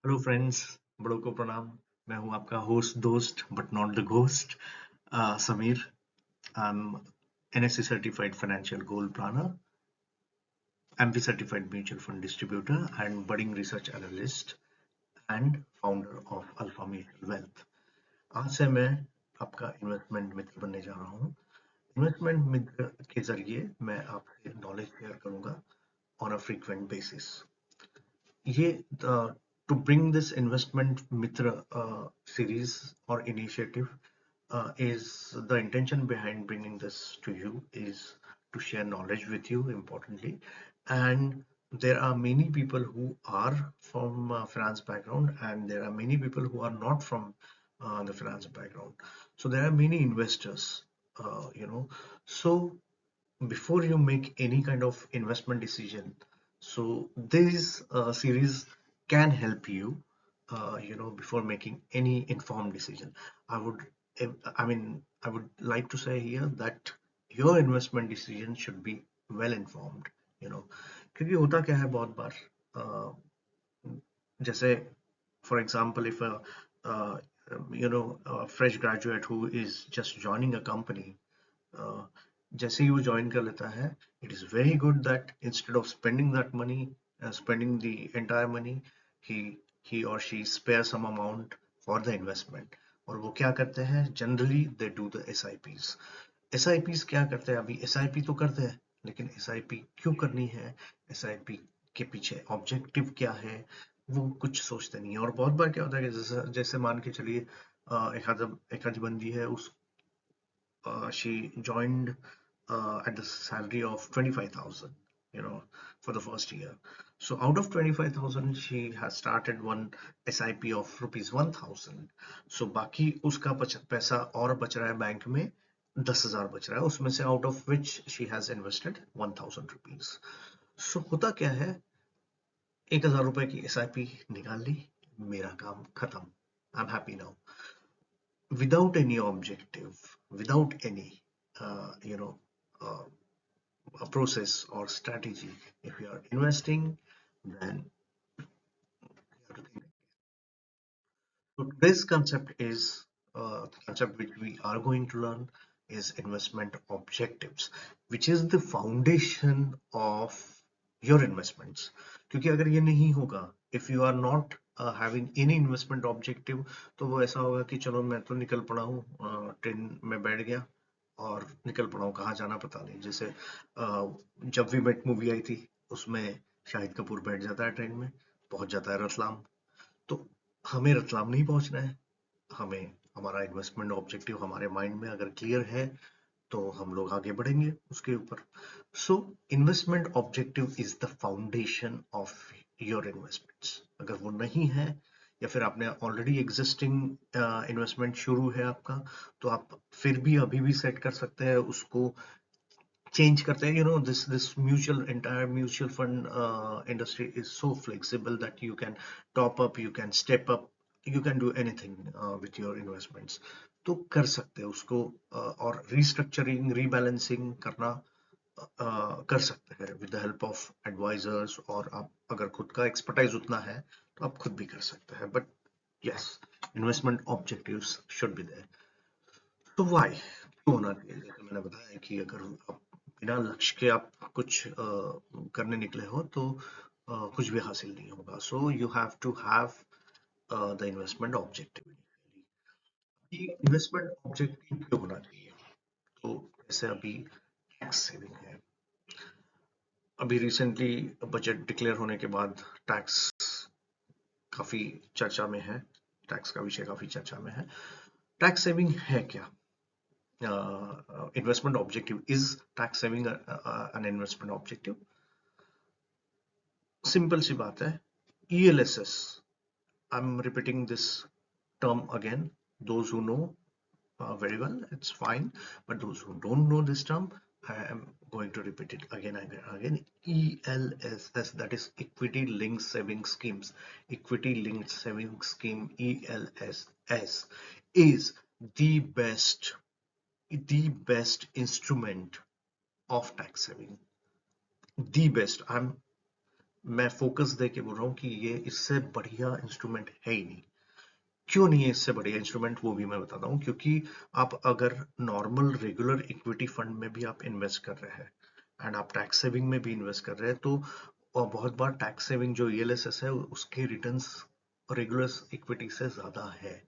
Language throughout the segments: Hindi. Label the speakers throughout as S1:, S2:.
S1: हेलो फ्रेंड्स, बड़ों को प्रणाम। मैं हूं आपका होस्ट दोस्त but not the ghost, Sameer. I am NSC certified financial goal planner, MP certified mutual fund distributor and budding research analyst and founder of Alpha Mutual Wealth. आज से मैं आपका इन्वेस्टमेंट मित्र बनने जा रहा हूं। इन्वेस्टमेंट मित्र के जरिए मैं आपसे नॉलेज शेयर करूंगा ऑन अ फ्रीक्वेंट बेसिस। ये to bring this investment mitra series or initiative, is the intention behind bringing this to you is to share knowledge with you importantly. And there are many people who are from finance background, and there are many people who are not from the finance background. So there are many investors, so before you make any kind of investment decision, so this series can help you, before making any informed decision. I would, I would like to say here that your investment decision should be well informed, you know, क्योंकि होता क्या है बहुत बार, जैसे for example, if a fresh graduate who is just joining a company, uh, जैसे ही वो ज्वाइन कर लेता है, it is very good that instead of spending that money, spending the entire money, he he और she spare some amount for the investment. और वो क्या करते हैं, generally they do the S I Ps. S I Ps क्या करते हैं, अभी एस आई पी तो करते हैं, लेकिन एस आई पी क्यों करनी है, एस आई पी के पीछे ऑब्जेक्टिव क्या है, वो कुछ सोचते नहीं है। और बहुत बार क्या होता है कि जैसे जैसे मान के चलिए, एक आधी बंदी है, उस she joined at the salary of 25,000, for the first year. So out of 25,000, she has started one SIP of rupees 1,000. So बाकी उसका पैसा और बच रहा है बैंक में, 10,000 बच रहा है उसमें से, out of which she has invested 1,000 rupees. So होता क्या है, 1,000 रुपए की SIP निकाल ली, मेरा काम खत्म, I am happy now, without any objective, without any, you know, uh, a process or strategy. If you are investing, then you have to think. So today's concept is, the concept which we are going to learn is investment objectives, which is the foundation of your investments. क्योंकि अगर ये नहीं होगा, if you are not having any investment objective, तो वो ऐसा होगा कि चलो मैं तो निकल पड़ा हूँ, ट्रेन में बैठ गया और निकल पड़ा हूँ, कहाँ जाना पता नहीं। जैसे जब वी मेट मूवी आई थी, उसमें शाहिद कपूर बैठ जाता है ट्रेन में, पहुंच जाता है रतलाम। तो हमें रतलाम नहीं पहुंचना है, हमें हमारा इन्वेस्टमेंट ऑब्जेक्टिव हमारे माइंड में अगर क्लियर है, तो हम लोग आगे बढ़ेंगे उसके ऊपर। So investment objective is the foundation of your investments. अगर वो नहीं है, या फिर आपने ऑलरेडी एग्जिस्टिंग इन्वेस्टमेंट शुरू है आपका, तो आप फिर भी अभी भी सेट कर सकते हैं उसको, चेंज करते हैं। This mutual entire mutual fund industry is so flexible that you can top up, you can step up, you can do anything with your investments. तो कर सकते हैं उसको, और रिस्ट्रक्चरिंग रीबैलेंसिंग करना कर सकते हैं with the help of advisors. और आप अगर खुद का एक्सपर्टाइज उतना है, तो आप खुद भी कर सकते हैं। But yes, investment objectives should be there. तो वाई, क्यों होना चाहिए? जैसे मैंने बताया कि अगर आप बिना लक्ष्य के आप कुछ करने निकले हो, तो कुछ भी हासिल नहीं होगा। So you have to have the investment objective. ये इन्वेस्टमेंट ऑब्जेक्टिव क्यों होना चाहिए? तो जैसे अभी टैक्स सेविंग है, अभी रिसेंटली बजट डिक्लेयर होने के बाद टैक्स काफी चर्चा में है, टैक्स का विषय काफी चर्चा में है। टैक्स सेविंग है क्या? Investment objective, is tax saving an investment objective? Simple सी बात है, ELSS, I'm repeating this term again. Those who know very well, it's fine, but those who don't know this term, I am going to repeat it again and again. ELSS, that is equity linked saving schemes. Equity linked saving scheme, ELSS, is the best the best instrument of tax saving. The best. मैं फोकस दे के बोल रहा हूँ कि ये इससे बढ़िया इंस्ट्रूमेंट है ही नहीं। क्यों नहीं है इससे बढ़िया इंस्ट्रूमेंट, वो भी मैं बताता हूँ। क्योंकि आप अगर नॉर्मल रेगुलर इक्विटी फंड में भी आप इन्वेस्ट कर रहे हैं एंड आप टैक्स सेविंग में भी इन्वेस्ट कर रहे हैं, तो और बहुत बार टैक्स सेविंग जो ईएलएसएस है उसके रिटर्न्स रेगुलर इक्विटी से ज्यादा है।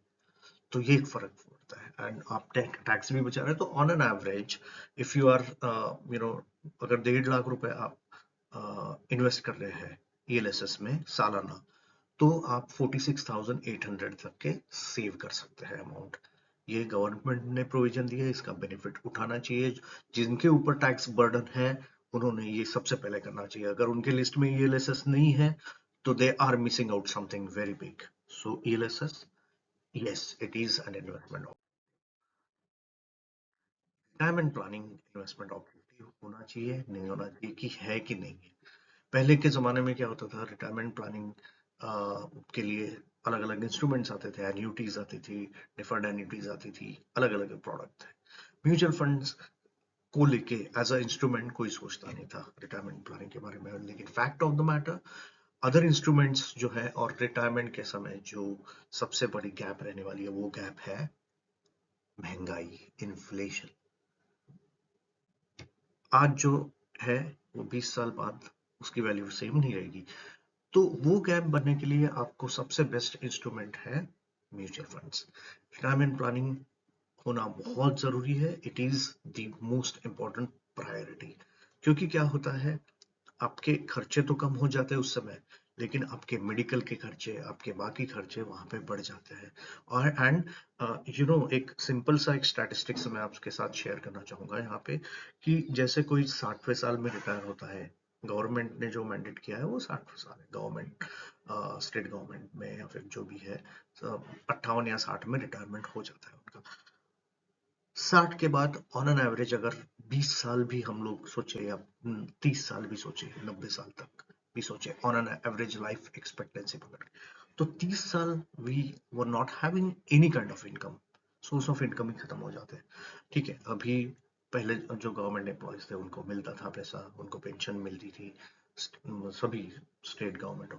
S1: तो ये एक फर्क पड़ता है एंड आप टैक्स भी बचा रहे हैं। तो on an average if you are अगर 1.5 लाख रुपए आप इन्वेस्ट कर रहे हैं ईएलएसएस में सालाना, तो आप 46,800 तक के सेव कर सकते हैं अमाउंट। ये गवर्नमेंट ने प्रोविजन दिया है, इसका बेनिफिट उठाना चाहिए। जिनके ऊपर टैक्स बर्डन है उन्होंने ये सबसे पहले करना चाहिए। अगर उनके लिस्ट में ईएलएसएस नहीं है तो they are missing out something very big. So ELSS, yes it is an investment. Retirement planning investment objective होना चाहिए, नहीं होना चाहिए, कि है कि नहीं है। पहले के ज़माने में क्या होता था, रिटायरमेंट प्लानिंग के लिए अलग अलग इंस्ट्रूमेंट्स आते थे, एन्यूटीज आती थी, डिफर्ड एन्यूटीज आती थी, अलग अलग प्रोडक्ट थे। म्यूचुअल फंड्स को लेके एज अ इंस्ट्रूमेंट कोई सोचता नहीं था रिटायरमेंट प्लानिंग के बारे में। लेकिन fact of the matter, other instruments जो है और रिटायरमेंट के समय जो सबसे बड़ी गैप रहने वाली है, वो गैप है महंगाई, इन्फ्लेशन। आज जो है वो 20 साल बाद उसकी वैल्यू सेम नहीं रहेगी। तो वो गैप भरने के लिए आपको सबसे बेस्ट इंस्ट्रूमेंट है म्यूचुअल फंड्स। रिटायरमेंट प्लानिंग होना बहुत जरूरी है, it is the most important priority. क्योंकि क्या होता है, आपके खर्चे तो कम हो जाते हैं उस समय, लेकिन आपके मेडिकल के खर्चे, आपके बाकी खर्चे वहां पे बढ़ जाते हैं। और एंड एक सिंपल सा एक स्टैटिस्टिक्स मैं आपके साथ शेयर करना चाहूंगा यहाँ पे, कि जैसे कोई 60वें साल में रिटायर होता है, गवर्नमेंट ने जो मैंडेट किया है वो 60वें साल है, गवर्नमेंट स्टेट गवर्नमेंट में या फिर जो भी है, 58 या 60 में रिटायरमेंट हो जाता है उनका। 60 के बाद ऑन एन एवरेज अगर 20 साल भी हम लोग सोचे, या 30 साल भी सोचे, 90 साल तक भी सोचे on an average life expectancy पकड़ के, तो 30 साल we were not having any kind of income, source of income ही खत्म हो जाते हैं। ठीक है, अभी पहले जो गवर्नमेंट एम्प्लॉयज थे उनको मिलता था पैसा, उनको पेंशन मिलती थी, सभी स्टेट गवर्नमेंट,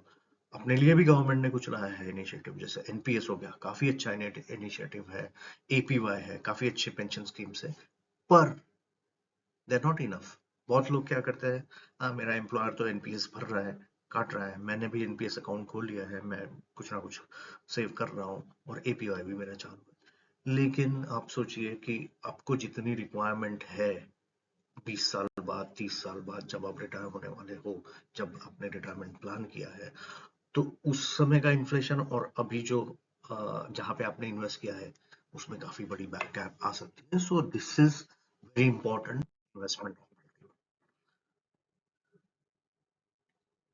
S1: अपने लिए भी गवर्नमेंट ने कुछ लाया है इनिशिएटिव, जैसे एनपीएस हो गया, काफी अच्छा इनिशिएटिव है, एपीवाई है, काफी अच्छी पेंशन स्कीम्स है, पर दे नॉट इनफ। बहुत लोग क्या करते हैं, हाँ मेरा एम्प्लॉयर तो एनपीएस भर रहा है, काट रहा है, मैंने भी एनपीएस अकाउंट खोल लिया है, मैं कुछ ना कुछ सेव कर रहा हूँ और एपीवाई भी मेरा चालू है। लेकिन आप सोचिए कि आपको जितनी रिक्वायरमेंट है 20 साल बाद, 30 साल बाद, जब आप रिटायर होने वाले हो, जब आपने रिटायरमेंट प्लान किया है, तो उस समय का इन्फ्लेशन और अभी जो जहां पे आपने इन्वेस्ट किया है उसमें काफी बड़ी गैप आ सकती है। सो this is very important investment.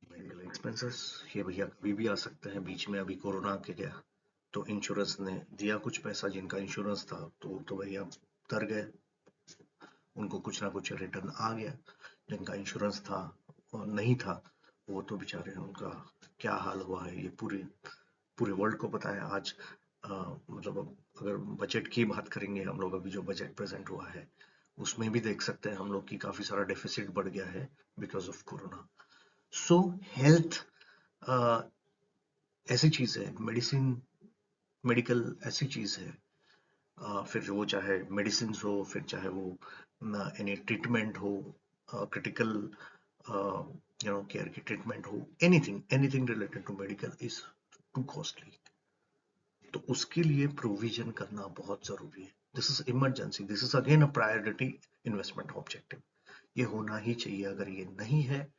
S1: Medical expenses, ये भैया कभी भी आ सकते हैं, बीच में अभी कोरोना के गया तो इंश्योरेंस ने दिया कुछ पैसा, जिनका इंश्योरेंस था तो भैया तर गए, उनको कुछ ना कुछ रिटर्न आ गया। जिनका इंश्योरेंस था और नहीं था, वो तो बेचारे, उनका क्या हाल हुआ है ये पूरे पूरे वर्ल्ड को पता है आज। मतलब अगर बजट की बात करेंगे हम लोग, अभी जो बजट प्रेजेंट हुआ है उसमें भी देख सकते हैं हम लोग कि काफी सारा डेफिसिट बढ़ गया है because of corona. So health ऐसी चीज है, मेडिसिन, मेडिकल ऐसी चीज है, फिर वो चाहे मेडिसिन हो, फिर चाहे वो एनी ट्रीटमेंट हो, क्रिटिकल केयर की ट्रीटमेंट हो, anything anything related to medical is too costly. तो उसके लिए प्रोविजन करना बहुत जरूरी है। This is emergency, this is again a priority investment objective. ये होना ही चाहिए। अगर ये नहीं है,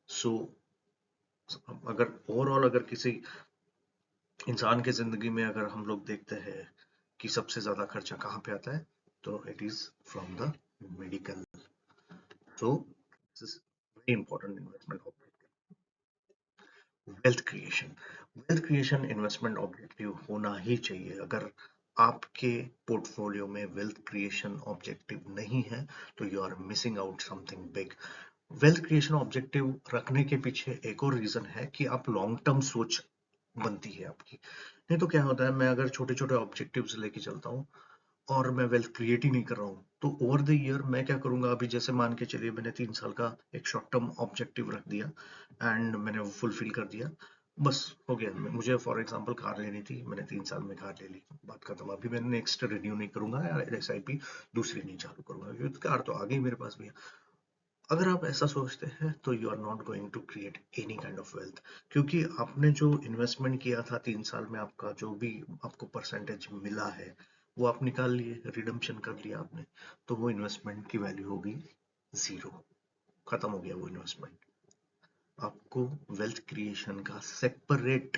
S1: सो अगर ओवरऑल अगर किसी इंसान की जिंदगी में अगर हम लोग देखते हैं कि सबसे ज्यादा खर्चा कहाँ पे आता है, तो it is from the medical. So this is very important investment objective. Wealth creation, wealth creation investment objective होना ही चाहिए। अगर आपके पोर्टफोलियो में वेल्थ क्रिएशन ऑब्जेक्टिव नहीं है तो you are missing out something big. Wealth creation objective रखने के पीछे एक और रीजन है कि आप लॉन्ग टर्म सोच बनती है आपकी। नहीं तो क्या होता है, मैं अगर छोटे छोटे ऑब्जेक्टिव्स लेके चलता हूँ और मैं वेल्थ क्रिएट ही नहीं कर रहा हूँ, तो ओवर द ईयर मैं क्या करूंगा? अभी जैसे मान के चलिए मैंने 3 साल का एक शॉर्ट टर्म ऑब्जेक्टिव रख दिया एंड मैंने वो फुलफिल कर दिया, बस हो गया। मुझे फॉर एग्जांपल कार लेनी थी, मैंने 3 साल में कार ले ली, बात खत्म। अभी मैं नेक्स्ट रिन्यू नहीं करूंगा या SIP दूसरी नहीं चालू करूंगा, क्योंकि कार तो आ गई मेरे पास भी। अगर आप ऐसा सोचते हैं तो you are not going to create any kind of wealth, क्योंकि आपने जो इन्वेस्टमेंट किया था 3 साल में, आपका जो भी आपको परसेंटेज मिला है वो आप निकाल लिए, रिडम्पशन कर लिया आपने, तो वो इन्वेस्टमेंट की वैल्यू होगी जीरो, खत्म हो गया वो इन्वेस्टमेंट। आपको वेल्थ क्रिएशन का separate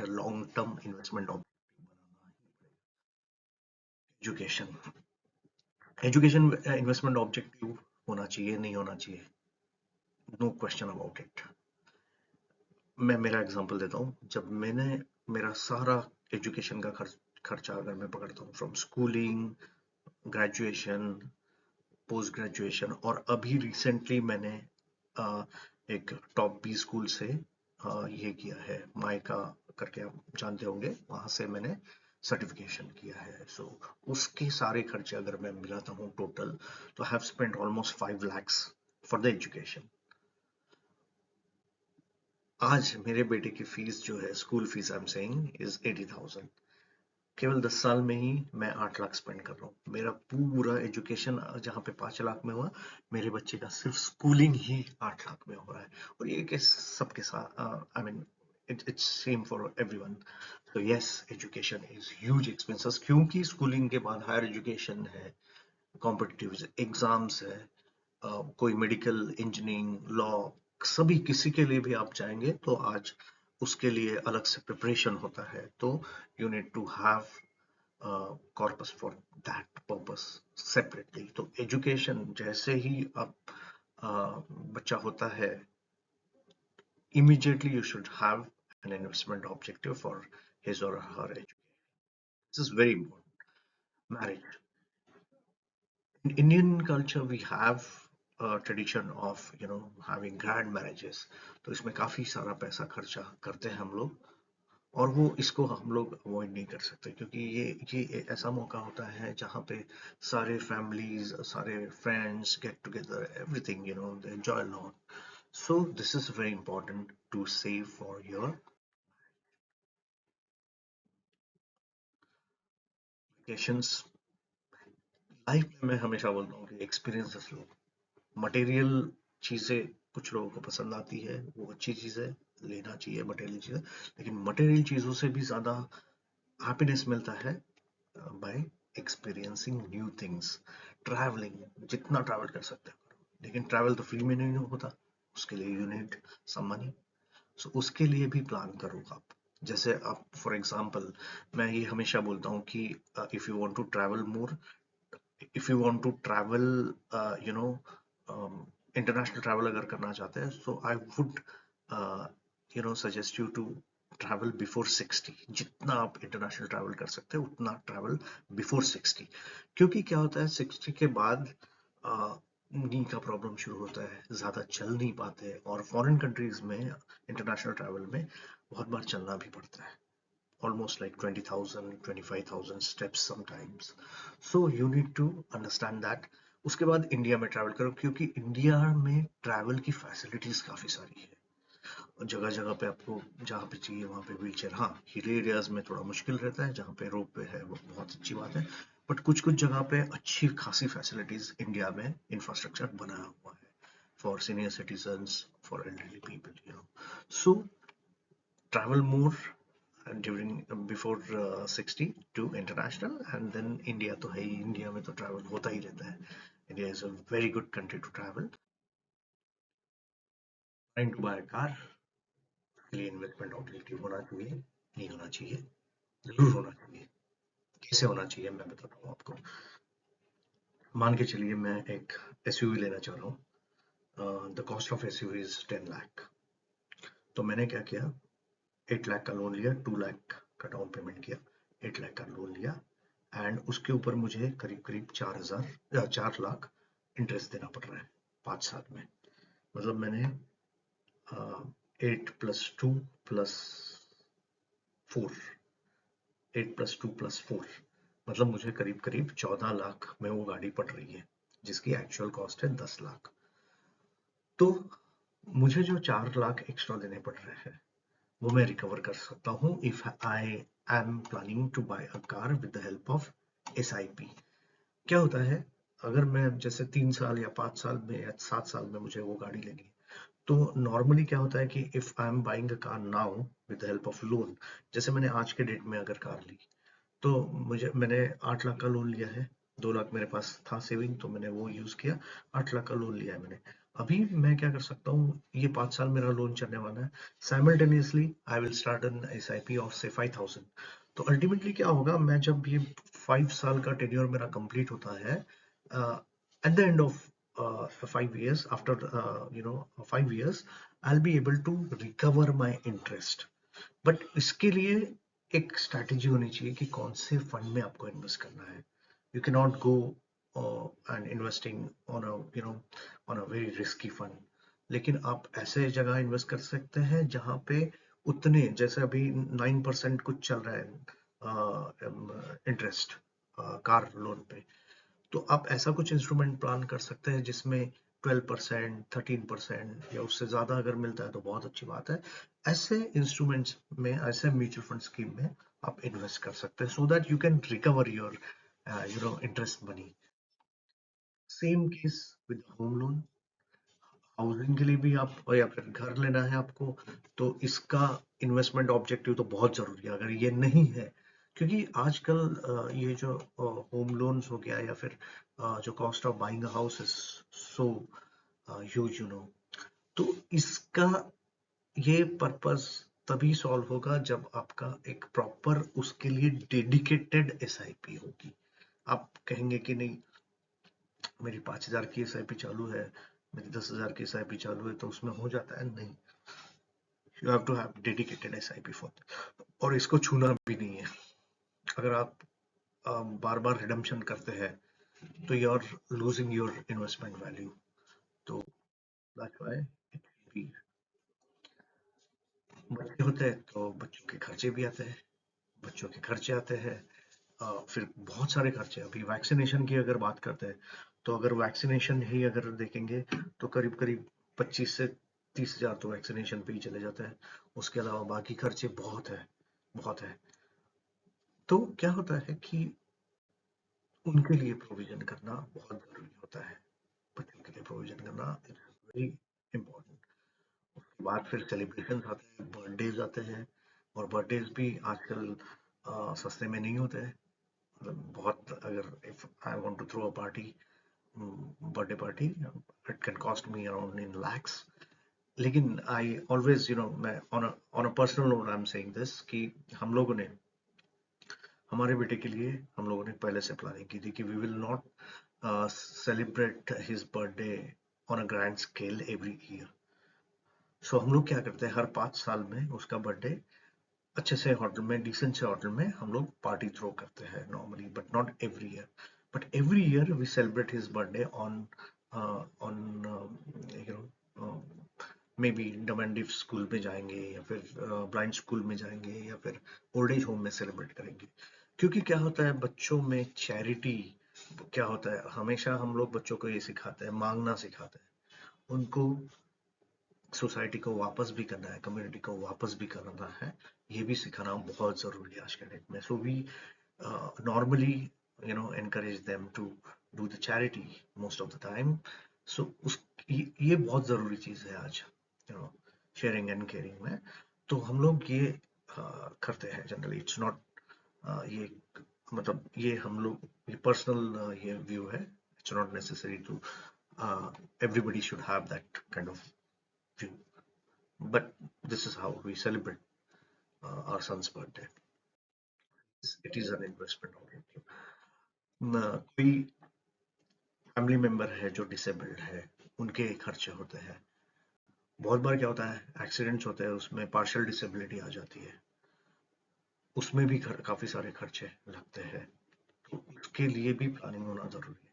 S1: long term investment education education investment objective होना चाहिए, नहीं होना चाहिए, नो क्वेश्चन अबाउट इट। मैं मेरा एग्जांपल देता हूँ। जब मैंने मेरा सारा एजुकेशन का खर्चा अगर मैं पकड़ता हूँ, from schooling, graduation, post graduation, और अभी रिसेंटली मैंने एक टॉप 20 स्कूल से ये किया है, माइका करके, आप जानते होंगे, वहां से मैंने सर्टिफिकेशन किया है। सो उसके सारे खर्चे अगर मैं मिलाता हूँ टोटल, तो I have spent almost 5 lakhs for the education. आज मेरे बेटे की फीस जो है, school fees I am saying, is 80,000। केवल 10 साल में ही मैं 8 लाख स्पेंड कर रहा हूँ। मेरा पूरा एजुकेशन जहाँ पे 5 लाख में हुआ, मेरे बच्चे का सिर्फ स्कूलिंग ही 8 लाख में हो रहा है। और ये केस सबके साथ, I mean it's same for everyone. तो yes, education is huge expenses, क्योंकि स्कूलिंग के बाद हायर एजुकेशन है, कॉम्पिटिटिव एग्जाम्स है, कोई मेडिकल, इंजीनियरिंग, लॉ, सभी किसी के लिए भी आप चाहेंगे तो आज उसके लिए अलग से प्रिपरेशन होता है। तो you need to have corpus for that purpose separately. तो एजुकेशन जैसे ही आप बच्चा होता है, immediately you should have an investment objective for his or her education. This is very important. Marriage. In Indian culture, we have a tradition of having grand marriages. तो इसमें काफी सारा पैसा खर्चा करते हैं हम लोग, और वो इसको हम लोग अवॉइड नहीं कर सकते, क्योंकि ये ऐसा मौका होता है जहाँ पे सारे फैमिलीज, सारे friends get together, everything they enjoy lot. So this is very important to save for your vacations. Life में मैं हमेशा बोलता हूँ कि एक्सपीरियंसेस लो। मटेरियल चीजें कुछ लोगों को पसंद आती है, वो अच्छी चीज है, लेना चाहिए मटेरियल चीजें, लेकिन मटेरियल चीजों से भी ज्यादा हैप्पीनेस मिलता है by experiencing new things. Travelling, जितना ट्रैवल कर सकते हो करो, लेकिन ट्रैवल तो फ्री में नहीं होता, उसके लिए यू नीड सम मनी। सो उसके लिए भी प्लान करो आप। जैसे आप फॉर एग्जांपल, मैं ये हमेशा बोलता हूँ कि if you want to travel more, if you want to travel, international travel अगर करना चाहते हैं, so I would suggest you to travel before 60। जितना आप इंटरनेशनल ट्रैवल कर सकते हैं उतना ट्रैवल बिफोर 60। क्योंकि क्या होता है, 60 के बाद नी का प्रॉब्लम शुरू होता है, ज्यादा चल नहीं पाते, और फॉरेन कंट्रीज में इंटरनेशनल ट्रैवल में बहुत बार चलना भी पड़ता है, almost like 20,000, 25,000 steps sometimes. So you need to understand that। उसके बाद इंडिया में ट्रैवल करो, क्योंकि इंडिया में ट्रैवल की फैसिलिटीज काफी सारी है। जगह जगह पे आपको जहाँ पे चाहिए वहाँ पे व्हील चेयर, हाँ हिल एरियाज में थोड़ा मुश्किल रहता है, जहाँ पे रोप वे है वो बहुत अच्छी बात है, बट कुछ कुछ जगह पे अच्छी खासी फैसिलिटीज इंडिया में इंफ्रास्ट्रक्चर बनाया हुआ है for senior citizens, for elderly people. So travel more during before 60 to international, and then India तो है ही, इंडिया में तो ट्रैवल होता ही रहता है। India is a very good country to travel. Trying to buy car के लिए इन्वेस्टमेंट ऑब्जेक्टिव होना चाहिए, नहीं होना चाहिए, जरूर होना चाहिए। कैसे होना चाहिए मैं बताता हूँ आपको। मान के चलिए मैं एक एसयूवी लेना चाह रहा हूँ, the cost of SUV is 10 lakh. तो मैंने क्या किया, 8 लाख का लोन लिया, 2 लाख का डाउन पेमेंट किया, 8 लाख का लोन लिया, एंड उसके ऊपर मुझे करीब करीब 4,000 या 4 लाख इंटरेस्ट देना पड़ रहा है 5 साल में। मतलब मैंने 8 + 2 + 4, 8 + 2 + 4, मतलब मुझे करीब करीब 14 लाख में वो गाड़ी पड़ रही है, जिसकी एक्चुअल कॉस्ट है 10 लाख। तो मुझे जो 4 लाख एक्स्ट्रा देने पड़ रहे हैं वो मैं रिकवर कर सकता हूँ if I am planning to buy a car with the help of SIP। क्या होता है, अगर मैं जैसे 3 साल या 5 साल में या 7 साल में मुझे वो गाड़ी लेनी है, तो नॉर्मली क्या होता है कि if I am buying a car now with the help of loan, जैसे मैंने आज के डेट में अगर कार ली, तो मैंने 8 लाख का लोन लिया है। 2 लाख मेरे पास था सेविंग, तो मैंने वो यूज किया। 8 लाख का लोन लिया है मैंने। अभी मैं क्या कर सकता हूँ, ये 5 साल मेरा लोन चलने वाला है। Simultaneously I will start an SIP of से 5,000। तो अल्टीमेटली क्या होगा, मैं जब ये 5 साल का टेन्योर मेरा कंप्लीट होता है, at the end of 5 years, after 5 years, I will be able to recover my interest. But इसके लिए एक स्ट्रैटेजी होनी चाहिए कि कौन से फंड में आपको इन्वेस्ट करना है। You can not go and investing on a on a very risky fund. लेकिन आप ऐसे जगह इन्वेस्ट कर सकते हैं जहां पे उतने, जैसे अभी 9% कुछ चल रहा है इंटरेस्ट कार लोन पे। तो आप ऐसा कुछ इंस्ट्रूमेंट प्लान कर सकते हैं जिसमें 12%, 13% या उससे ज्यादा अगर मिलता है तो बहुत अच्छी बात है। ऐसे इंस्ट्रूमेंट्स में, ऐसे म्यूचुअल फंड स्कीम में आप इन्वेस्ट कर सकते हैं, so that you can recover your interest money. Same case with home loan. Housing के लिए भी आप, और या फिर घर लेना है आपको, तो इसका इन्वेस्टमेंट ऑब्जेक्टिव तो बहुत जरूरी है। अगर ये नहीं है, क्योंकि आजकल ये जो होम लोन्स हो गया, या फिर जो cost of buying a house is so huge, तो इसका ये पर्पस तभी सॉल्व होगा जब आपका एक प्रॉपर उसके लिए डेडिकेटेड SIP होगी। आप कहेंगे कि नहीं, मेरी 5,000 की SIP चालू है, मेरी 10,000 की SIP चालू है, तो उसमें हो जाता है। नहीं, you have to have dedicated SIP for. और इसको छूना भी नहीं है। अगर आप बार बार रिडम्पशन करते हैं, तो you are losing your investment value. तो दैट्स व्हाई भी बच्चे होते हैं तो बच्चों के खर्चे भी आते हैं। बच्चों के खर्चे आते हैं, फिर बहुत सारे खर्चे। अभी वैक्सीनेशन की अगर बात करते हैं, तो अगर वैक्सीनेशन ही अगर देखेंगे, तो करीब करीब 25 से 30 हजार तो वैक्सीनेशन पे ही चले जाते हैं। उसके अलावा बाकी खर्चे बहुत है, बहुत है। तो क्या होता है कि उनके लिए प्रोविजन करना बहुत जरूरी होता है। बच्चों के लिए प्रोविजन करना इज वेरी इंपॉर्टेंट। उसके बाद फिर सेलिब्रेशन आते हैं, बर्थडेज आते हैं। और बर्थडेज भी आजकल सस्ते में नहीं होते हैं। मतलब बहुत, अगर if I want to throw a party, birthday party, it can cost me around in lakhs. लेकिन आई ऑलवेज, मैं on a personal note I am saying this, कि हम लोगों ने, हमारे बेटे के लिए हम लोगों ने पहले से प्लानिंग की थी कि we will not celebrate his birthday on a grand scale every year. So हम लोग क्या करते हैं, हर 5 साल में उसका बर्थडे अच्छे से होटल में, डिसेंट से होटल में हम लोग पार्टी थ्रो करते हैं normally, but not every year. But every year we celebrate his birthday on on you know maybe domestic school में जाएंगे, या फिर ब्लाइंड स्कूल में जाएंगे, या फिर ओल्ड एज होम में सेलिब्रेट करेंगे। क्योंकि क्या होता है, बच्चों में चैरिटी, क्या होता है, हमेशा हम लोग बच्चों को ये सिखाते हैं, मांगना सिखाते हैं उनको। सोसाइटी को वापस भी करना है, कम्युनिटी को वापस भी करना है, ये भी सिखाना बहुत जरूरी है आज के डेट में। So we normally encourage them to do the charity most of the time. So उस ये बहुत जरूरी चीज है आज, शेयरिंग एंड केयरिंग में। तो हम लोग ये करते हैं जनरली। इट्स नॉट ये, मतलब ये हम लोग, ये पर्सनल ये व्यू है। It's not necessary to everybody should have that kind of view, but this is how we celebrate our son's birthday. It is an investment objective. कोई फैमिली मेंबर है जो डिसेबल्ड है, उनके खर्चे होते हैं। बहुत बार क्या होता है, एक्सीडेंट्स होते हैं, उसमें पार्शियल डिसेबिलिटी आ जाती है, उसमें भी काफी सारे खर्चे लगते हैं। तो उसके लिए भी प्लानिंग होना जरूरी है,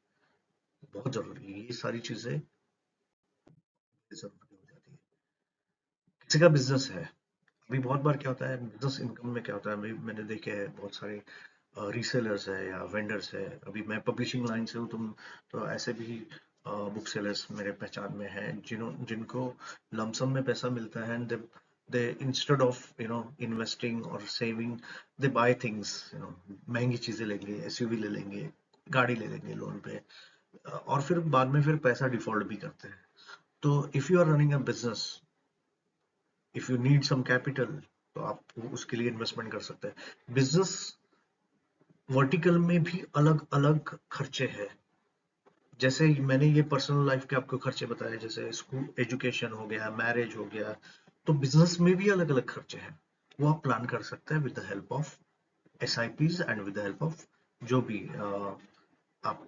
S1: बहुत जरूरी है। ये सारी चीजें जरूरी हो जाती है। किसी का बिजनेस है, अभी बहुत बार क्या होता है बिजनेस इनकम में, क्या होता है, अभी मैंने देखे हैं बहुत सारे रीसेलर्स है या वेंडर्स है। अभी मैं पब्लिशिंग लाइन से हूँ, तो ऐसे भी बुक सेलर्स मेरे पहचान में हैं जिनको लमसम में पैसा मिलता है, and they instead of investing और सेविंग, दे बाय थिंग्स, महंगी चीजें लेंगे, एसयूवी ले लेंगे, गाड़ी ले लेंगे लोन पे, और फिर बाद में फिर पैसा डिफॉल्ट भी करते हैं। तो if you are running a business, if you need some capital, तो आप उसके लिए इन्वेस्टमेंट कर सकते हैं। बिजनेस वर्टिकल में भी अलग अलग खर्चे हैं। जैसे मैंने ये पर्सनल लाइफ के आपको खर्चे बताए, जैसे स्कूल एजुकेशन हो गया, मैरिज हो गया, तो बिजनेस में भी अलग अलग खर्चे हैं। वो आप प्लान कर सकते हैं with the help of SIPs and with the help of जो भी आप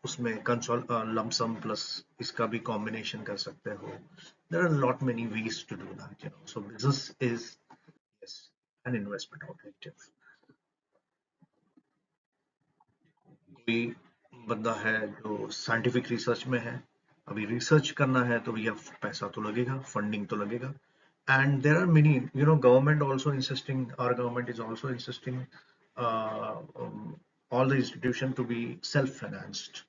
S1: उसमें कंसोल लमसम प्लस इसका भी कॉम्बिनेशन कर सकते हो। There are lot many ways to do that, so business is yes an investment objective. कोई बंदा है जो साइंटिफिक रिसर्च में है, अभी रिसर्च करना है, तो भैया पैसा तो लगेगा, फंडिंग तो लगेगा। And there are many, government also insisting, our government is also insisting all the institution to be self financed.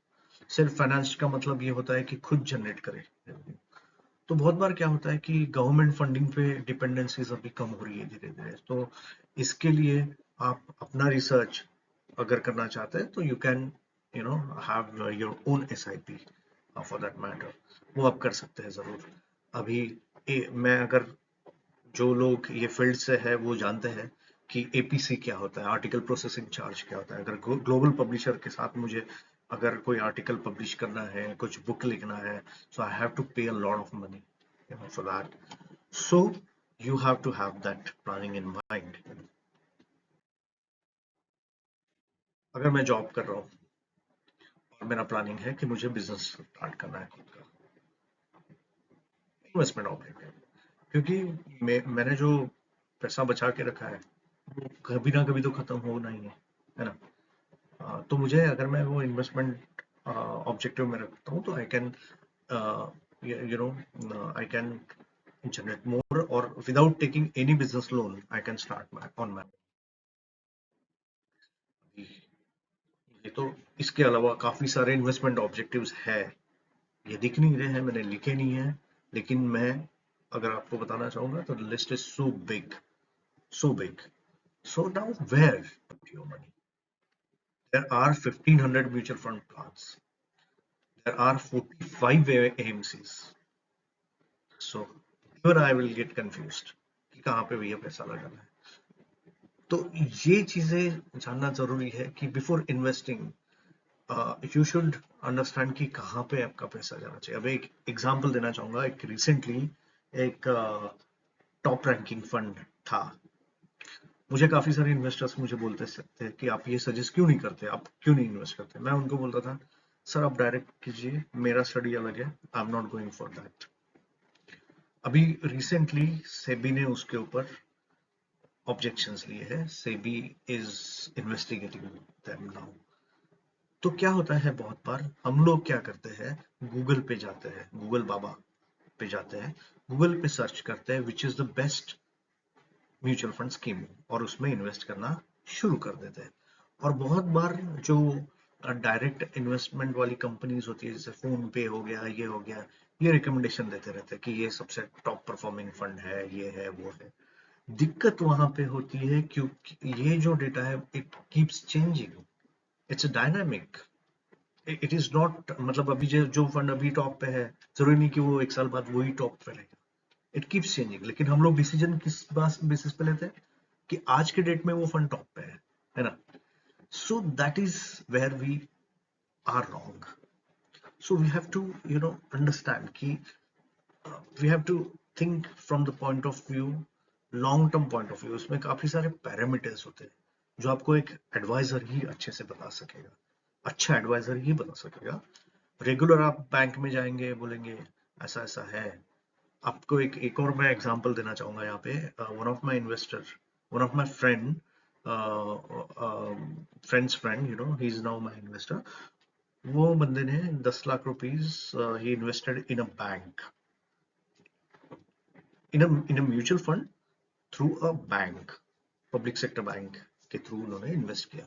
S1: Self financed का मतलब ये होता है कि खुद जनरेट करे। तो बहुत बार क्या होता है कि गवर्नमेंट फंडिंग पे डिपेंडेंसीज अभी कम हो रही है धीरे धीरे। तो इसके लिए आप अपना रिसर्च अगर करना चाहते हैं, तो you can have your own SIP for that matter. वो आप कर सकते हैं जरूर। अभी मैं अगर, जो लोग ये फील्ड से है वो जानते हैं कि APC क्या होता है, आर्टिकल प्रोसेसिंग चार्ज क्या होता है। अगर ग्लोबल पब्लिशर के साथ मुझे अगर कोई आर्टिकल पब्लिश करना है, कुछ बुक लिखना है, so I have to pay a lot of money, for that. So you have to have that planning in mind. अगर मैं जॉब कर रहा हूँ और मेरा प्लानिंग है कि मुझे बिजनेस स्टार्ट करना है खुद का, इन्वेस्टमेंट ऑब्जेक्टिव, क्योंकि मैंने जो पैसा बचा के रखा है वो कभी ना कभी तो खत्म होना ही है ना। तो मुझे, अगर मैं वो इन्वेस्टमेंट ऑब्जेक्टिव में रखता हूँ, तो I can you know I can generate more, or without taking any business loan I can start on my, ये तो, इसके अलावा काफी सारे इन्वेस्टमेंट ऑब्जेक्टिव्स है, ये दिख नहीं रहे हैं, मैंने लिखे नहीं है, लेकिन मैं अगर आपको बताना चाहूंगा तो list is so big, so big. So now where to put your money? There are 1500 mutual fund plans. There are 45 AMCs. So even I will get confused कि कहाँ पे भैया पैसा लगाना है। तो ये चीजें जानना जरूरी है कि before investing you should understand कि कहाँ पे आपका पैसा जाना चाहिए। अब एक एग्जांपल देना चाहूंगा। एक रिसेंटली एक टॉप रैंकिंग फंड था। मुझे काफी सारे इन्वेस्टर्स मुझे बोलते थे कि आप ये सजेस्ट क्यों नहीं करते, आप क्यों नहीं इन्वेस्ट करते। मैं उनको बोलता था, सर आप डायरेक्ट कीजिए, मेरा स्टडी अलग है, I am not going for that. अभी रिसेंटली सेबी ने उसके ऊपर ऑब्जेक्शंस लिए हैं। SEBI is investigating them now. तो क्या होता है, बहुत बार हम लोग क्या करते हैं, गूगल पे जाते हैं, गूगल बाबा पे जाते हैं, गूगल पे सर्च करते हैं which is the best mutual fund scheme, और उसमें इन्वेस्ट करना शुरू कर देते हैं। और बहुत बार जो डायरेक्ट इन्वेस्टमेंट वाली कंपनीज होती है, जैसे फोन पे हो गया, ये हो गया, ये रिकमेंडेशन देते रहते हैं कि ये सबसे टॉप परफॉर्मिंग फंड है, ये है, वो है। दिक्कत वहां पे होती है क्योंकि ये जो डेटा है, it keeps changing, it's dynamic, it is not, मतलब अभी जो फंड अभी टॉप पे है, जरूरी नहीं कि वो एक साल बाद वही टॉप पे रहेगा। It keeps changing. लेकिन हम लोग डिसीजन किस बेसिस पे लेते हैं कि आज के डेट में वो फंड टॉप पे है ना। So that is where we are wrong. So we have to understand कि we have to think from the point of view, long term point of view. उसमें काफी सारे पैरामीटर्स होते हैं जो आपको एक एडवाइजर ही अच्छे से बता सकेगा, अच्छा एडवाइजर ही बता सकेगा। रेगुलर आप बैंक में जाएंगे, बोलेंगे ऐसा ऐसा है। आपको एक और मैं एग्जांपल देना चाहूंगा यहाँ पे। One of my investor, one of my friends friend, he is now my investor. वो बंदे ने 10 lakh rupees he invested in a bank, in a mutual fund through a bank, public sector bank के थ्रू उन्होंने इन्वेस्ट किया।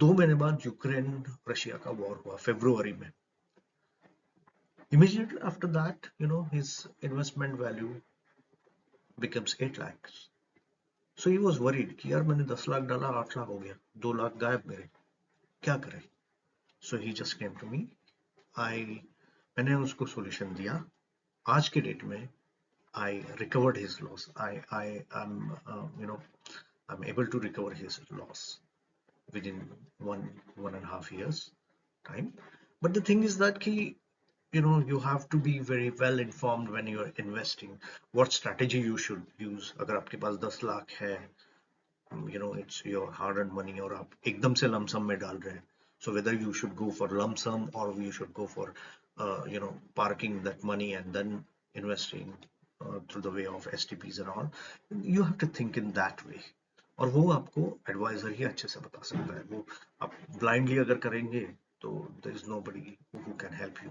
S1: 2 महीने बाद यूक्रेन रशिया का वॉर हुआ फरवरी में. Immediately after that, his investment value becomes 8 lakhs. So he was worried कि यार मैंने 10 लाख डाला 8 लाख हो गया 2 लाख गायब मेरे क्या करें. So he just came to me. मैंने उसको solution दिया. आज के डेट में I recovered his loss. I'm able to recover his loss within 1.5 years time. But the thing is that you have to be very well informed when you're investing what strategy you should use. अगर आपके पास 10 लाख है, it's your hard earned money और आप एकदम से lump sum में डाल रहे हैं, so whether you should go for lump sum or you should go for parking that money and then investing through the way of STPs and all, you have to think in that way. और वो आपको एडवाइजर ही अच्छे से बता सकता है. वो आप ब्लाइंडली अगर करेंगे तो there is nobody who can help you.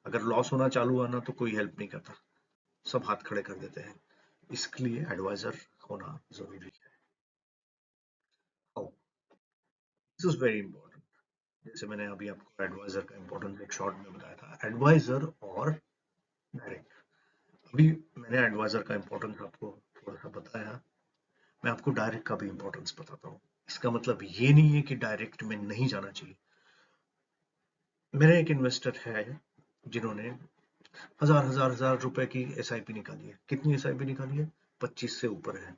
S1: अगर लॉस होना चालू हुआ ना तो कोई हेल्प नहीं करता, सब हाथ खड़े कर देते हैं. इसलिए एडवाइजर होना जरूरी है. This is very important. जैसे मैंने अभी आपको एडवाइजर का इंपॉर्टेंस एक शॉर्ट में बताया था, एडवाइजर और डायरेक्ट. अभी मैंने एडवाइजर का इंपॉर्टेंस आपको थोड़ा सा बताया, मैं आपको डायरेक्ट का भी इंपॉर्टेंस बताता हूँ. इसका मतलब ये नहीं है कि डायरेक्ट में नहीं जाना चाहिए. मेरे एक इन्वेस्टर है जिन्होंने हजार हजार हजार रुपए की SIP निकाली है. कितनी SIP निकाली है? 25 से ऊपर है.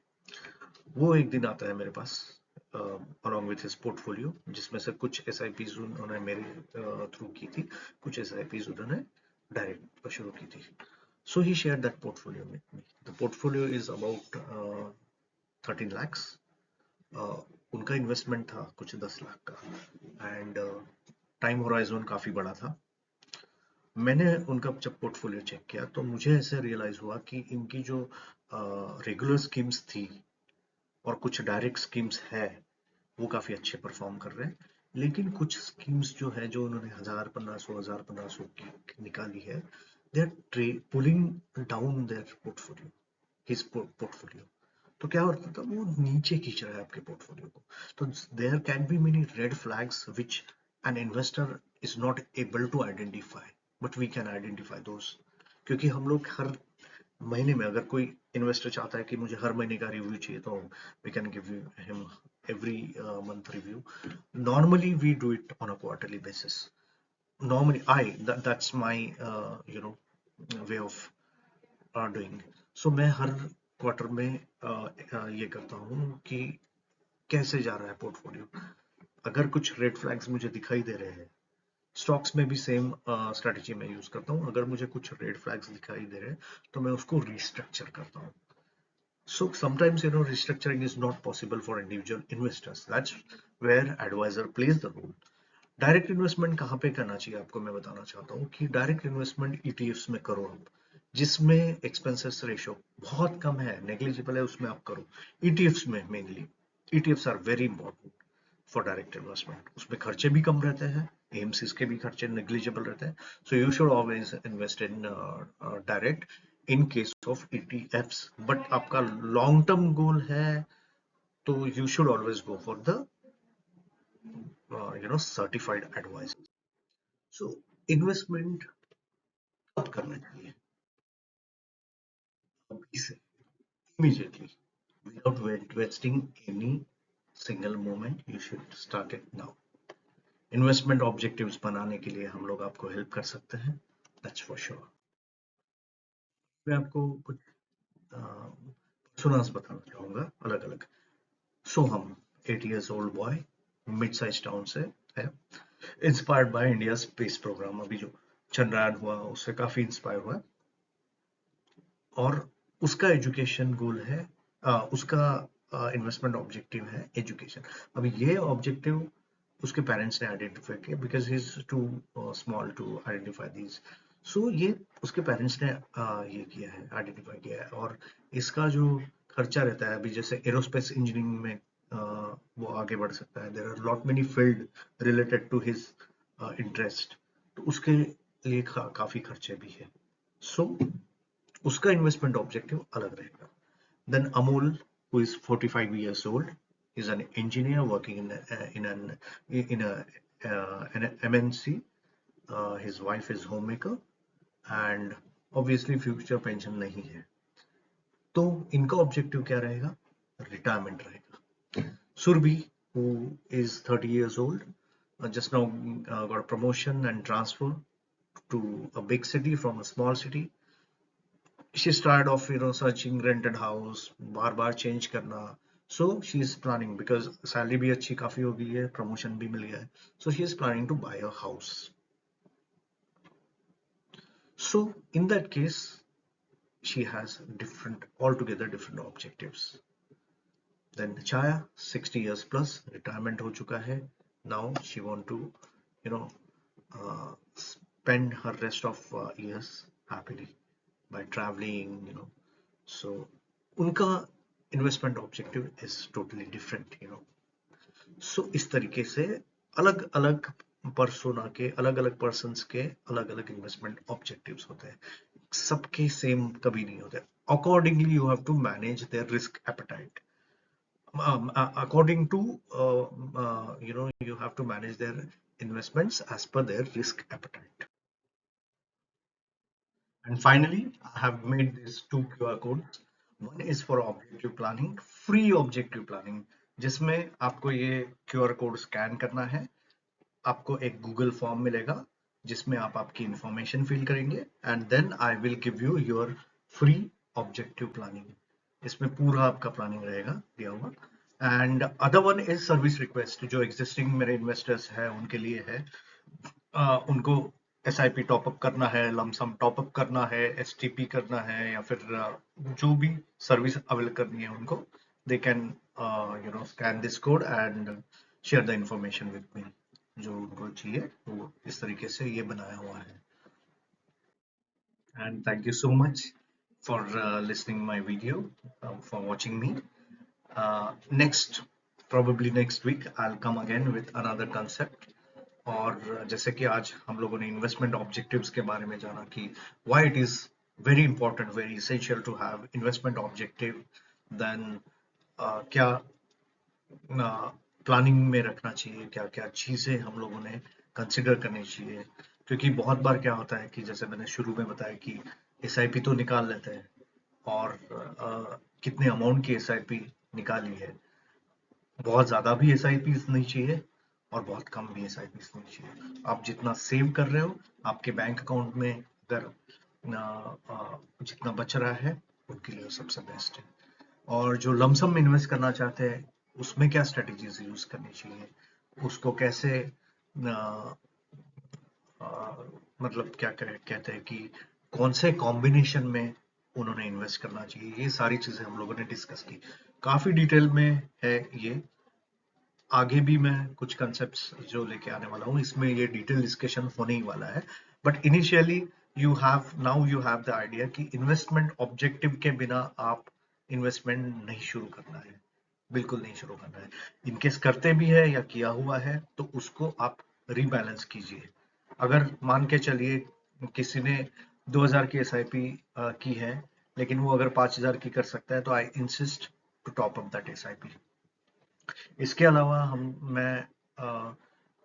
S1: वो एक दिन आता है मेरे पास along with his portfolio, जिसमें से कुछ SIPs उन्होंने मेरे थ्रू की थी, कुछ SIPs उन्होंने डायरेक्ट शुरू की थी. So he shared that portfolio with me. The portfolio is about 13 lakhs. उनका इन्वेस्टमेंट था कुछ 10 लाख का एंड टाइम होराइजन काफी बड़ा था. मैंने उनका जब पोर्टफोलियो चेक किया तो मुझे ऐसे रियलाइज हुआ कि इनकी जो रेगुलर स्कीम्स थी और कुछ डायरेक्ट स्कीम्स है वो काफी अच्छे परफॉर्म कर रहे हैं, लेकिन कुछ स्कीम्स जो है जो उन्होंने 1500 की निकाली है, they are pulling down their portfolio, his portfolio. तो क्या होता था, वो नीचे खींच रहा है आपके पोर्टफोलियो को. तो there can be many red flags which an investor is not able to identify, but we can identify those. क्योंकि हम लोग हर महीने में, अगर कोई इन्वेस्टर चाहता है कि मुझे हर महीने का रिव्यू चाहिए, तो we can give him every month review. Normally we do it on a quarterly basis. Normally that's my way of doing. So मैं हर क्वार्टर में ये करता हूँ कि कैसे जा रहा है पोर्टफोलियो. अगर कुछ रेड फ्लैग्स मुझे दिखाई दे रहे हैं, स्टॉक्स में भी सेम स्ट्रेटजी में यूज करता हूँ. अगर मुझे कुछ रेड फ्लैग्स दिखाई दे रहे हैं तो मैं उसको रिस्ट्रक्चर करता हूँ. So sometimes restructuring is not possible for individual investors. That's where advisor plays the role. Direct investment कहाँ पे करना चाहिए आपको मैं बताना चाहता हूँ कि डायरेक्ट इन्वेस्टमेंट ETFs में करो आप, जिसमें एक्सपेंसेस रेशियो बहुत कम है, नेग्लिजिबल है, उसमें आप करो. ETFs में mainly ETFs are very important for direct investment. उसमें खर्चे भी कम रहते हैं, AMCs के भी खर्चे नेग्लिजिबल रहते हैं. So you should always invest in direct in case of ETFs. But आपका लॉन्ग टर्म गोल है तो you should always go for the certified advisor. So investment कब करना चाहिए? अभी से, immediately, without wasting any single moment. You should start it now. Investment objectives बनाने के लिए हम लोग आपको हेल्प कर सकते हैं, that's for sure. मैं आपको कुछ पर्सोनास बताना चाहूंगा अलग अलग. सो हम 8 years old boy mid size town से है, inspired by India space program. अभी जो चंद्रयान हुआ उससे काफी इंस्पायर हुआ, और उसका एजुकेशन गोल है, उसका इन्वेस्टमेंट ऑब्जेक्टिव है एजुकेशन. अभी ये ऑब्जेक्टिव उसके पेरेंट्स ने आइडेंटिफाई किया because he is too small to identify these. So ये उसके पेरेंट्स ने ये किया है, आइडेंटिफाई किया है. और इसका जो खर्चा रहता है, अभी जैसे एरोस्पेस इंजीनियरिंग में वो आगे बढ़ सकता है. There are lot many field related to his interest, तो उसके लिए काफी खर्चे भी है. सो उसका इन्वेस्टमेंट ऑब्जेक्टिव अलग रहेगा. Then Amol who is 45 years old, He's an engineer working in an MNC. His wife is homemaker, and obviously future pension नहीं है, तो इनका ऑब्जेक्टिव क्या रहेगा? रिटायरमेंट रहेगा. Surbi, who is 30 years old, just now got a promotion and transfer to a big city from a small city. She started off, searching rented house, bar change करना. So she is planning, because salary भी अच्छी काफी हो गई है, promotion भी मिल गया है. So she is planning to buy a house. So in that case, she has altogether different objectives. Then Chaya, 60 years plus, retirement हो चुका है. Now she want to, spend her rest of years happily by traveling, So उनका investment objective is totally different, So इस तरीके से अलग अलग पर्सोना के, अलग अलग पर्सन्स के अलग अलग इन्वेस्टमेंट ऑब्जेक्टिव्स होते हैं. सबके सेम कभी नहीं होते. Accordingly you have to manage their risk appetite. According to you have to manage their investments as per their risk appetite. And finally, I have made these 2 QR codes. One is for objective planning, free objective planning, जिसमें आपको ये QR कोड स्कैन करना है. आपको एक गूगल फॉर्म मिलेगा जिसमें आप आपकी इंफॉर्मेशन फिल करेंगे, and then I will give you your free objective planning. इसमें पूरा आपका प्लानिंग रहेगा दिया हुआ. And other one is service request, जो एग्जिस्टिंग मेरे इन्वेस्टर्स है उनके लिए है. उनको SIP टॉपअप करना है, लमसम टॉपअप करना है, STP करना है, या फिर जो भी सर्विस अवेल करनी है उनको, they can scan this code and share the information with me. जो उनको चाहिए वो इस तरीके से ये बनाया हुआ है. And thank you so much for listening my video, for watching me. probably next week I'll come again with another concept. और जैसे कि आज हम लोगों ने इन्वेस्टमेंट ऑब्जेक्टिव्स के बारे में जाना कि why it is very important, very essential to have investment objective, then क्या प्लानिंग में रखना चाहिए, क्या क्या चीजें हम लोगों ने कंसिडर करनी चाहिए. क्योंकि बहुत बार क्या होता है कि जैसे मैंने शुरू में बताया कि SIP तो निकाल लेते हैं, और कितने अमाउंट की SIP निकाली है. बहुत ज्यादा भी SIP नहीं चाहिए और बहुत कम भी SIP नहीं चाहिए. आप जितना सेव कर रहे हो आपके बैंक अकाउंट में, अगर जितना बच रहा है उनके लिए सबसे बेस्ट है. और जो लमसम में इन्वेस्ट करना चाहते हैं उसमें क्या स्ट्रेटजीज यूज करनी चाहिए, उसको कैसे मतलब क्या कहते हैं कि कौन से कॉम्बिनेशन में उन्होंने इन्वेस्ट करना चाहिए, ये सारी चीजें हम लोगों ने डिस्कस की. काफी डिटेल में है ये. आगे भी मैं कुछ कंसेप्ट्स जो लेके आने वाला हूँ, इसमें ये डिटेल डिस्कशन होने ही वाला है. But initially you have the idea कि इन्वेस्टमेंट ऑब्जेक्टिव के बिना आप इन्वेस्टमेंट नहीं शुरू करना है, बिल्कुल नहीं शुरू करना है. इनकेस करते भी है या किया हुआ है तो उसको आप रीबैलेंस कीजिए. अगर मान के चलिए किसी ने 2000 की SIP की है, लेकिन वो अगर 5000 की कर सकता है, तो I insist to top up that SIP. इसके अलावा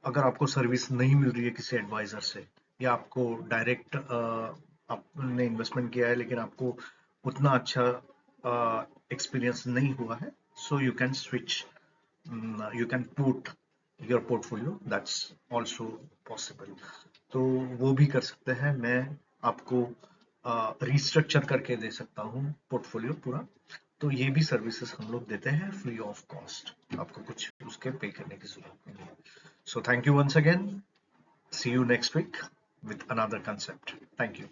S1: अगर आपको सर्विस नहीं मिल रही है किसी एडवाइजर से, या आपको डायरेक्ट आपने इन्वेस्टमेंट किया है लेकिन आपको उतना अच्छा एक्सपीरियंस नहीं हुआ है, so you can switch, you can put your portfolio, that's also possible. तो वो भी कर सकते हैं. मैं आपको रिस्ट्रक्चर करके दे सकता हूँ पोर्टफोलियो पूरा. तो ये भी सर्विसेज हम लोग देते हैं फ्री ऑफ कॉस्ट, आपको कुछ उसके पे करने की जरूरत नहीं है. So thank you once again. See you next week with another concept. Thank you.